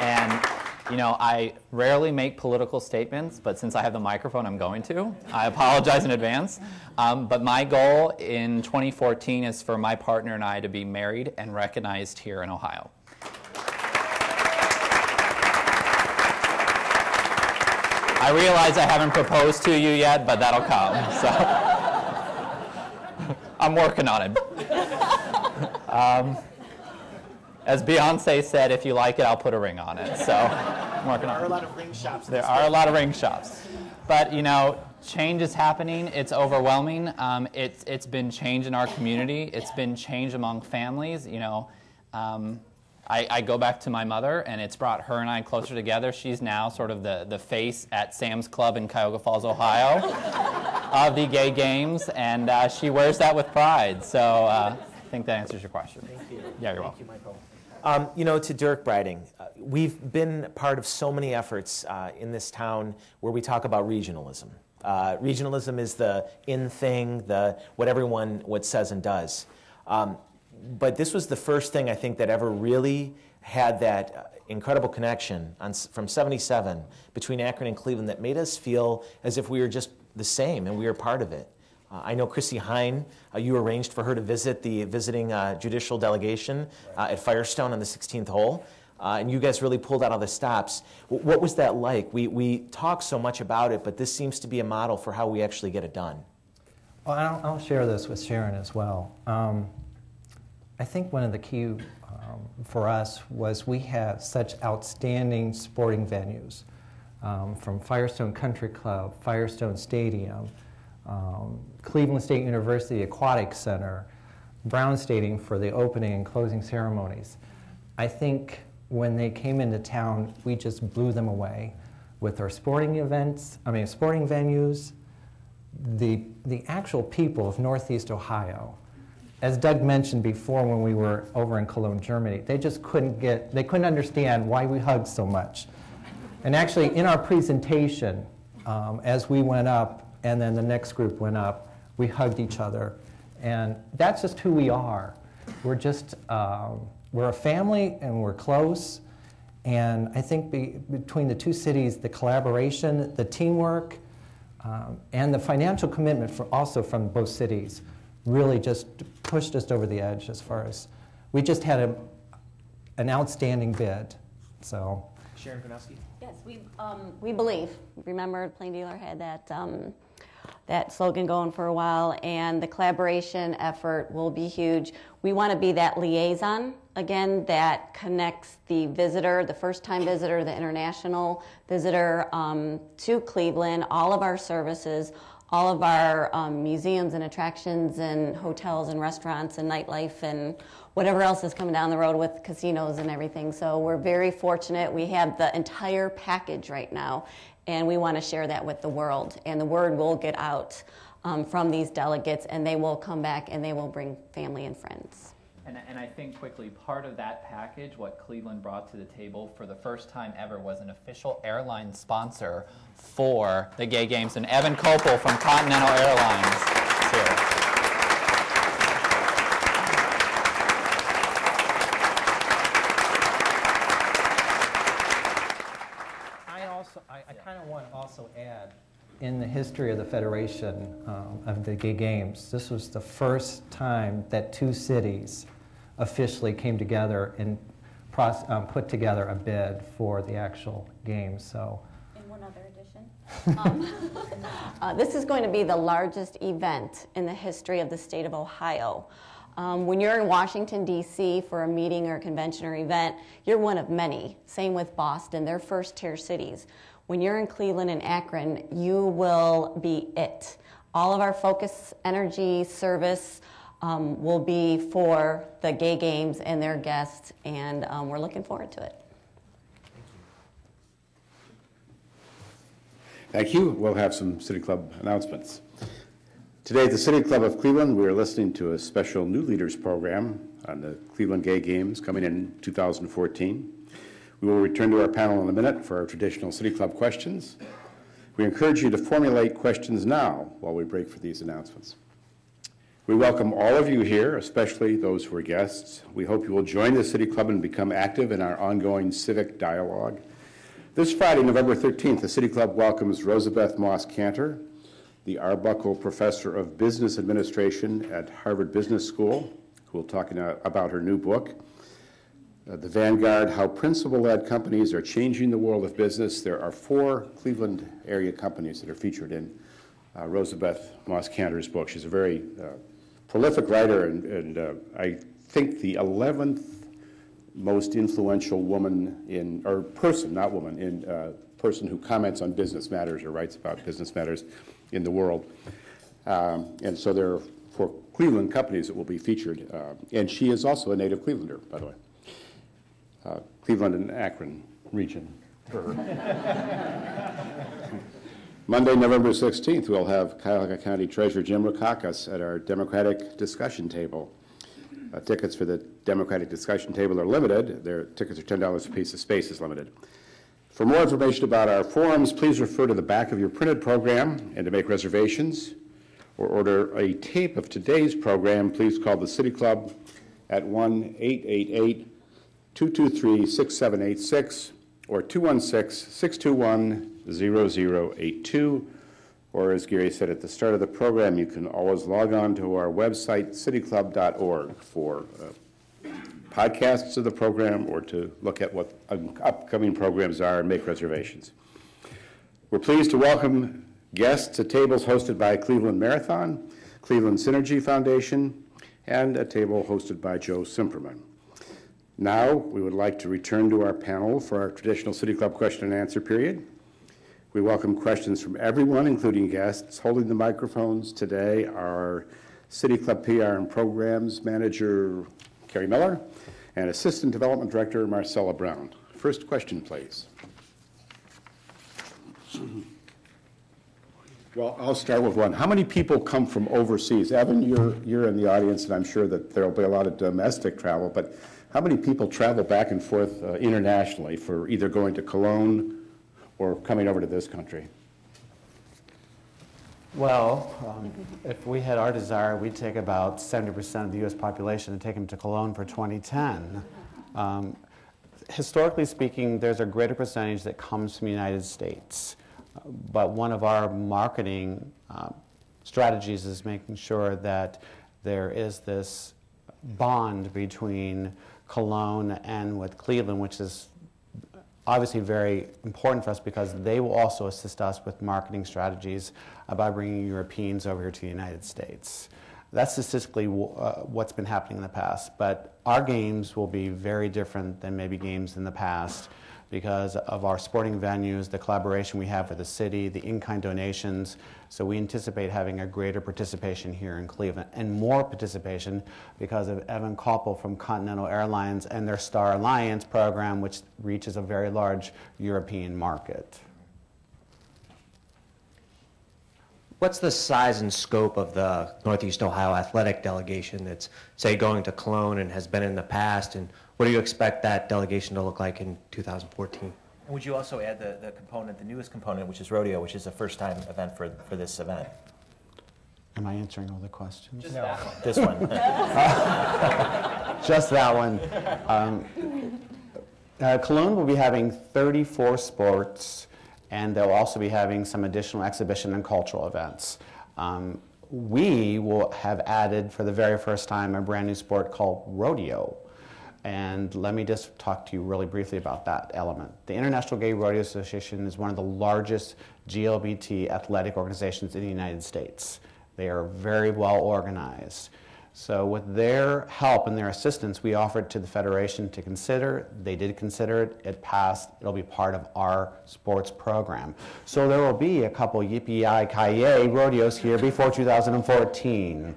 And you know, I rarely make political statements, but since I have the microphone, I'm going to. I apologize in advance. But my goal in 2014 is for my partner and I to be married and recognized here in Ohio. I realize I haven't proposed to you yet, but that'll come. So I'm working on it. As Beyonce said, if you like it, I'll put a ring on it. So I'm working on it. There are a lot of ring shops. There are a lot of ring shops. But, you know, change is happening. It's overwhelming. It's been change in our community. It's been change among families. You know, I go back to my mother, and it's brought her and I closer together. She's now sort of the face at Sam's Club in Cuyahoga Falls, Ohio, of the gay games, and she wears that with pride. So I think that answers your question. Thank you. Yeah, you're welcome. Thank you, Michael. You know, to Dirk Breiding, we've been part of so many efforts in this town where we talk about regionalism. Regionalism is the in thing, what everyone says and does. But this was the first thing I think that ever really had that incredible connection from '77 between Akron and Cleveland that made us feel as if we were just the same and we were part of it. I know Chrissy Hine, you arranged for her to visit the visiting judicial delegation at Firestone on the 16th hole, and you guys really pulled out all the stops. What was that like? We talk so much about it, but this seems to be a model for how we actually get it done. Well, I'll share this with Sharon as well. I think one of the key for us was we have such outstanding sporting venues, from Firestone Country Club, Firestone Stadium, Cleveland State University Aquatic Center, Brown Stadium for the opening and closing ceremonies. I think when they came into town, we just blew them away with our sporting events, sporting venues, the actual people of Northeast Ohio. As Doug mentioned before when we were over in Cologne, Germany, they just they couldn't understand why we hugged so much. And actually in our presentation, as we went up, and then the next group went up, we hugged each other. And that's just who we are. We're just, we're a family and we're close. And I think between the two cities, the collaboration, the teamwork, and the financial commitment also from both cities really just pushed us over the edge as far as, we just had an outstanding bid, so. Sharon Gronowski? Yes, we believe. Remember, Plain Dealer had that slogan going for a while, and the collaboration effort will be huge. We want to be that liaison, again, that connects the visitor, the first-time visitor, the international visitor, to Cleveland, all of our services, all of our museums and attractions and hotels and restaurants and nightlife and whatever else is coming down the road with casinos and everything. So we're very fortunate. We have the entire package right now, and we want to share that with the world. And the word will get out from these delegates, and they will come back and they will bring family and friends. And I think quickly, part of that package, what Cleveland brought to the table for the first time ever was an official airline sponsor for the gay games. And Evan Kopel from Continental Airlines is here. I kind of want to also add, in the history of the Federation of the Gay Games, this was the first time that two cities officially came together and put together a bid for the actual games. So, in one other addition, this is going to be the largest event in the history of the state of Ohio. When you're in Washington, D.C. for a meeting or a convention or event, you're one of many. Same with Boston. They're first-tier cities. When you're in Cleveland and Akron, you will be it. All of our focus, energy, service will be for the gay games and their guests, and we're looking forward to it. Thank you. We'll have some City Club announcements. Today at the City Club of Cleveland, we are listening to a special New Leaders program on the Cleveland Gay Games coming in 2014. We will return to our panel in a minute for our traditional City Club questions. We encourage you to formulate questions now while we break for these announcements. We welcome all of you here, especially those who are guests. We hope you will join the City Club and become active in our ongoing civic dialogue. This Friday, November 13th, the City Club welcomes Rosabeth Moss Cantor, the Arbuckle Professor of Business Administration at Harvard Business School, who will talk about her new book, The Vanguard, How Principle-Led Companies Are Changing the World of Business. There are 4 Cleveland area companies that are featured in Rosabeth Moss Cantor's book. She's a very prolific writer and I think the 11th most influential woman or person, not woman, person who comments on business matters or writes about business matters in the world. And so there are 4 Cleveland companies that will be featured. And she is also a native Clevelander, by the way. Cleveland and Akron region. Monday, November 16th, we'll have Cuyahoga County Treasurer Jim Rukakis at our Democratic discussion table. Tickets for the Democratic discussion table are limited. Their tickets are $10 a piece. The space is limited. For more information about our forums, please refer to the back of your printed program, and to make reservations or order a tape of today's program, please call the City Club at 1-888-223-6786 or 216-621-0082. Or as Gary said at the start of the program, you can always log on to our website, cityclub.org, for podcasts of the program or to look at what upcoming programs are and make reservations. We're pleased to welcome guests at tables hosted by Cleveland Marathon, Cleveland Synergy Foundation, and a table hosted by Joe Cimperman. Now, we would like to return to our panel for our traditional City Club question and answer period. We welcome questions from everyone, including guests. Holding the microphones today are City Club PR and Programs Manager Carrie Miller and Assistant Development Director Marcella Brown. First question, please. Well, I'll start with one. How many people come from overseas? Evan, you're in the audience, and I'm sure that there will be a lot of domestic travel, but how many people travel back and forth internationally for either going to Cologne or coming over to this country? Well, if we had our desire, we'd take about 70% of the U.S. population and take them to Cologne for 2010. Historically speaking, there's a greater percentage that comes from the United States. But one of our marketing strategies is making sure that there is this bond between Cologne and with Cleveland, which is obviously very important for us because they will also assist us with marketing strategies about bringing Europeans over here to the United States. That's statistically what's been happening in the past, but our games will be very different than maybe games in the past because of our sporting venues, the collaboration we have with the city, the in-kind donations. So we anticipate having a greater participation here in Cleveland and more participation because of Evan Koppel from Continental Airlines and their Star Alliance program, which reaches a very large European market. What's the size and scope of the Northeast Ohio athletic delegation that's, say, going to Cologne and has been in the past, and what do you expect that delegation to look like in 2014? And would you also add the component, the newest component, which is rodeo, which is a first-time event for this event? Am I answering all the questions? Just that one. This one. Just that one. Cologne will be having 34 sports, and they'll also be having some additional exhibition and cultural events. We will have added, for the very first time, a brand new sport called rodeo. And let me just talk to you really briefly about that element. The International Gay Rodeo Association is one of the largest GLBT athletic organizations in the United States. They are very well organized. So with their help and their assistance, we offered to the Federation to consider. They did consider it. It passed. It'll be part of our sports program. So there will be a couple yippee-yi-ki-yay rodeos here before 2014.